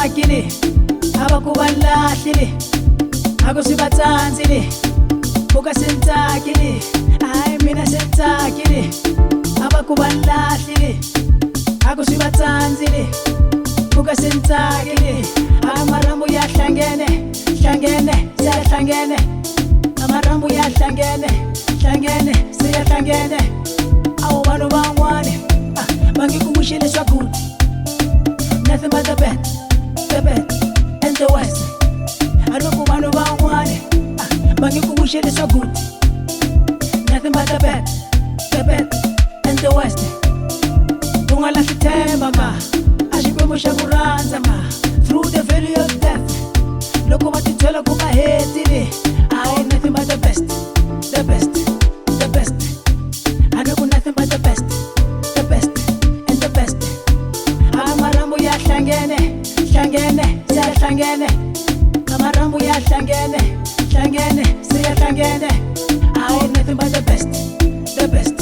sentakile abakubalahlile akusibatsanzile buka sentakile hayi mina sentakile abakubalahlile akusibatsanzile buka sentakile amarambu yahlangene hlangene siyahlangene amarambu yahlangene hlangene siyahlangene awu bantu bangwane bangikushile swakuthi nothing but the best and the west aloku bantu bangwane bangikushile swakuthi nothing but the best and the west ungalahli themba ma ashikwemosha kuranza ma through the valley of death loko batithola kubahetile I nothing but the best aloku nothing but the best and the best amarambu yahlangene siyahlangene amarambu yahlangene siyahlangene I nothing but the best